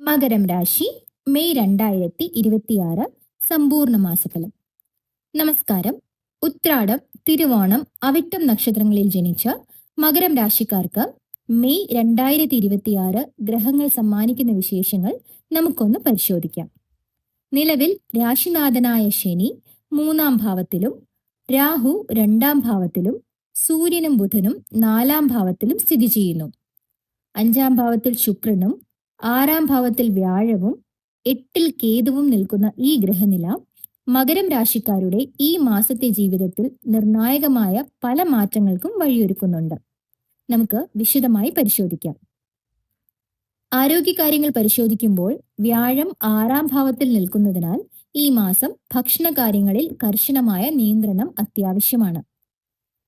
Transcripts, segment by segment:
മകരം രാശി മെയ് 2026 സമ്പൂർണ്ണ മാസഫലം. നമസ്കാരം. ഉത്രാടം, തിരുവോണം, അവിട്ടം നക്ഷത്രങ്ങളിൽ ജനിച്ച മകരം രാശിക്കാർക്ക് മെയ് 2026 ഗ്രഹങ്ങൾ സമ്മാനിക്കുന്ന വിശേഷങ്ങൾ നമുക്കൊന്ന് പരിശോധിക്കാം. നിലവിൽ രാശിനാഥനായ ശനി 3-ാം ഭാവത്തിലും രാഹു 2-ാം ഭാവത്തിലും സൂര്യനും ബുധനും 4-ാം ഭാവത്തിലും സ്ഥിതി ചെയ്യുന്നു. 5-ാം ഭാവത്തിൽ ശുക്രനും 6-ാം ഭാവത്തിൽ വ്യാഴവും 8-ൽ കേതുവും നിൽക്കുന്ന ഈ ഗ്രഹനില മകരം രാശിക്കാരുടെ ഈ മാസത്തെ ജീവിതത്തിൽ നിർണായകമായ പല മാറ്റങ്ങൾക്കും വഴിയൊരുക്കുന്നുണ്ട്. നമുക്ക് വിശദമായി പരിശോധിക്കാം. ആരോഗ്യകാര്യങ്ങൾ പരിശോധിക്കുമ്പോൾ വ്യാഴം 6-ാം ഭാവത്തിൽ നിൽക്കുന്നതിനാൽ ഈ മാസം ഭക്ഷണകാര്യങ്ങളിൽ കർശനമായ നിയന്ത്രണം അത്യാവശ്യമാണ്.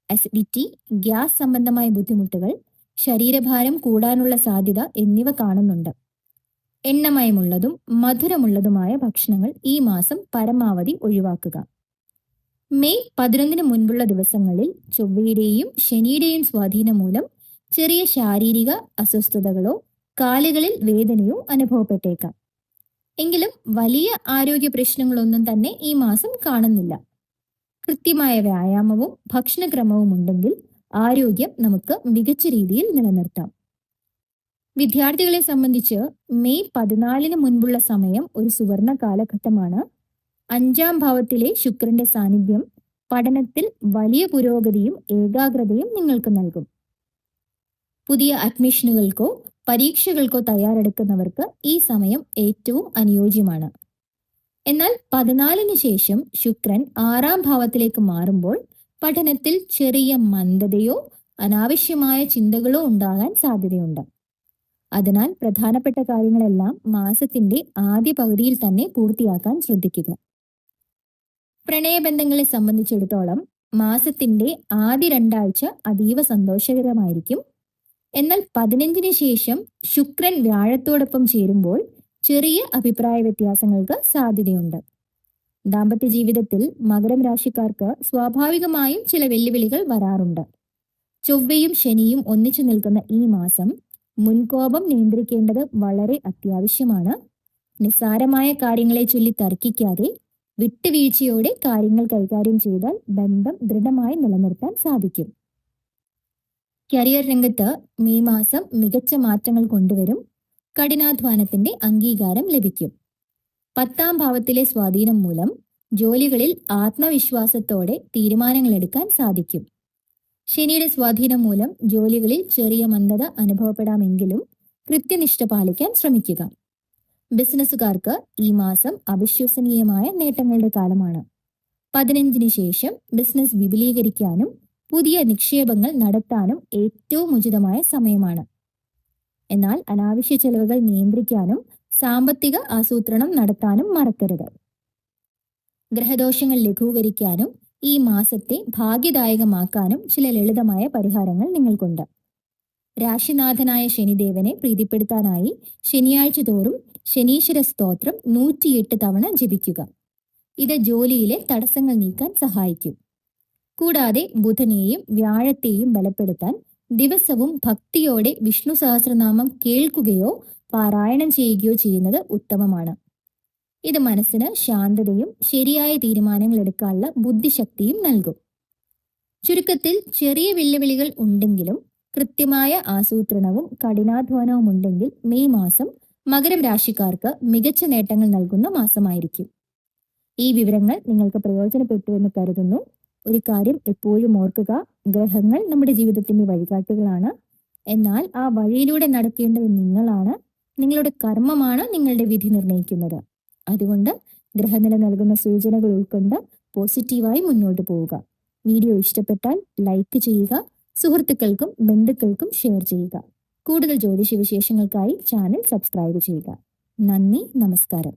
അസിഡിറ്റി, ഗ്യാസ് സംബന്ധമായ ബുദ്ധിമുട്ടുകൾ, ശരീരഭാരം കൂടാനുള്ള സാധ്യത എന്നിവ കാണുന്നുണ്ട്. എണ്ണമയമുള്ളതും മധുരമുള്ളതുമായ ഭക്ഷണങ്ങൾ ഈ മാസം പരമാവധി ഒഴിവാക്കുക. മെയ് 11 മുൻപുള്ള ദിവസങ്ങളിൽ ചൊവ്വയുടെയും ശനിയുടെയും സ്വാധീനം മൂലം ചെറിയ ശാരീരിക അസ്വസ്ഥതകളോ കാലുകളിൽ വേദനയോ അനുഭവപ്പെട്ടേക്കാം. എങ്കിലും വലിയ ആരോഗ്യ പ്രശ്നങ്ങളൊന്നും തന്നെ ഈ മാസം കാണുന്നില്ല. കൃത്യമായ വ്യായാമവും ഭക്ഷണക്രമവും ഉണ്ടെങ്കിൽ ആരോഗ്യം നമുക്ക് മികച്ച രീതിയിൽ നിലനിർത്താം. വിദ്യാർത്ഥികളെ സംബന്ധിച്ച് മെയ് 14 മുൻപുള്ള സമയം ഒരു സുവർണ കാലഘട്ടമാണ്. 5-ാം ഭാവത്തിലെ ശുക്രന്റെ സാന്നിധ്യം പഠനത്തിൽ വലിയ പുരോഗതിയും ഏകാഗ്രതയും നിങ്ങൾക്ക് നൽകും. പുതിയ അഡ്മിഷനുകൾക്കോ പരീക്ഷകൾക്കോ തയ്യാറെടുക്കുന്നവർക്ക് ഈ സമയം ഏറ്റവും അനുയോജ്യമാണ്. എന്നാൽ 14-ന് ശേഷം ശുക്രൻ 6-ാം ഭാവത്തിലേക്ക് മാറുമ്പോൾ പഠനത്തിൽ ചെറിയ മന്ദതയോ അനാവശ്യമായ ചിന്തകളോ ഉണ്ടാകാൻ സാധ്യതയുണ്ട്. അതിനാൽ പ്രധാനപ്പെട്ട കാര്യങ്ങളെല്ലാം മാസത്തിന്റെ ആദ്യ പകുതിയിൽ തന്നെ പൂർത്തിയാക്കാൻ ശ്രദ്ധിക്കുക. പ്രണയബന്ധങ്ങളെ സംബന്ധിച്ചിടത്തോളം മാസത്തിന്റെ ആദ്യ 2 ആഴ്ച അതീവ സന്തോഷകരമായിരിക്കും. എന്നാൽ 15-ന് ശേഷം ശുക്രൻ വ്യാഴത്തോടൊപ്പം ചേരുമ്പോൾ ചെറിയ അഭിപ്രായ വ്യത്യാസങ്ങൾക്ക് സാധ്യതയുണ്ട്. ദാമ്പത്യ ജീവിതത്തിൽ മകരം രാശിക്കാർക്ക് സ്വാഭാവികമായും ചില വെല്ലുവിളികൾ വരാറുണ്ട്. ചൊവ്വയും ശനിയും ഒന്നിച്ചു നിൽക്കുന്ന ഈ മാസം മുൻകോപം നിയന്ത്രിക്കേണ്ടത് വളരെ അത്യാവശ്യമാണ്. നിസ്സാരമായ കാര്യങ്ങളെ ചൊല്ലി തർക്കിക്കാതെ വിട്ടുവീഴ്ചയോടെ കാര്യങ്ങൾ കൈകാര്യം ചെയ്താൽ ബന്ധം ദൃഢമായി നിലനിർത്താൻ സാധിക്കും. കരിയർ രംഗത്ത് മെയ് മാസം മികച്ച മാറ്റങ്ങൾ കൊണ്ടുവരും. കഠിനാധ്വാനത്തിന്റെ അംഗീകാരം ലഭിക്കും. 10-ാം ഭാവത്തിലെ സ്വാധീനം മൂലം ജോലികളിൽ ആത്മവിശ്വാസത്തോടെ തീരുമാനങ്ങൾ എടുക്കാൻ സാധിക്കും. ശനിയുടെ സ്വാധീനം മൂലം ജോലികളിൽ ചെറിയ മന്ദത അനുഭവപ്പെടാമെങ്കിലും കൃത്യനിഷ്ഠ പാലിക്കാൻ ശ്രമിക്കുക. ബിസിനസ്സുകാർക്ക് ഈ മാസം അവിശ്വസനീയമായ നേട്ടങ്ങളുടെ കാലമാണ്. 15-ന് ശേഷം ബിസിനസ് വിപുലീകരിക്കാനും പുതിയ നിക്ഷേപങ്ങൾ നടത്താനും ഏറ്റവും ഉചിതമായ സമയമാണ്. എന്നാൽ അനാവശ്യ ചെലവുകൾ നിയന്ത്രിക്കാനും സാമ്പത്തിക ആസൂത്രണം നടത്താനും മറക്കരുത്. ഗ്രഹദോഷങ്ങൾ ലഘൂകരിക്കാനും ഈ മാസത്തെ ഭാഗ്യദായകമാക്കാനും ചില ലളിതമായ പരിഹാരങ്ങൾ നിങ്ങൾക്കുണ്ട്. രാശിനാഥനായ ശനിദേവനെ പ്രീതിപ്പെടുത്താനായി ശനിയാഴ്ച തോറും ശനീശ്വര സ്തോത്രം 108 തവണ ജപിക്കുക. ഇത് ജോലിയിലെ തടസ്സങ്ങൾ നീക്കാൻ സഹായിക്കും. കൂടാതെ ബുധനെയും വ്യാഴത്തെയും ബലപ്പെടുത്താൻ ദിവസവും ഭക്തിയോടെ വിഷ്ണു സഹസ്രനാമം കേൾക്കുകയോ പാരായണം ചെയ്യുകയോ ചെയ്യുന്നത് ഉത്തമമാണ്. ഇത് മനസ്സിന് ശാന്തതയും ശരിയായ തീരുമാനങ്ങൾ എടുക്കാനുള്ള ബുദ്ധിശക്തിയും നൽകും. ചുരുക്കത്തിൽ ചെറിയ വെല്ലുവിളികൾ ഉണ്ടെങ്കിലും കൃത്യമായ ആസൂത്രണവും കഠിനാധ്വാനവും ഉണ്ടെങ്കിൽ മെയ് മാസം മകരം രാശിക്കാർക്ക് മികച്ച നേട്ടങ്ങൾ നൽകുന്ന മാസമായിരിക്കും. ഈ വിവരങ്ങൾ നിങ്ങൾക്ക് പ്രയോജനപ്പെട്ടു എന്ന് കരുതുന്നു. ഒരു കാര്യം എപ്പോഴും ഓർക്കുക, ഗ്രഹങ്ങൾ നമ്മുടെ ജീവിതത്തിന്റെ വഴികാട്ടുകളാണ്. എന്നാൽ ആ വഴിയിലൂടെ നടക്കേണ്ടത് നിങ്ങളാണ്. നിങ്ങളുടെ കർമ്മമാണ് നിങ്ങളുടെ വിധി നിർണ്ണയിക്കുന്നത്. അതുകൊണ്ട് ഗ്രഹനില നൽകുന്ന സൂചനകൾ ഉൾക്കൊണ്ട് പോസിറ്റീവായി മുന്നോട്ട് പോവുക. വീഡിയോ ഇഷ്ടപ്പെട്ടാൽ ലൈക്ക് ചെയ്യുക, സുഹൃത്തുക്കൾക്കും ബന്ധുക്കൾക്കും ഷെയർ ചെയ്യുക. കൂടുതൽ ജ്യോതിഷ വിശേഷങ്ങൾക്കായി ചാനൽ സബ്സ്ക്രൈബ് ചെയ്യുക. നന്ദി, നമസ്കാരം.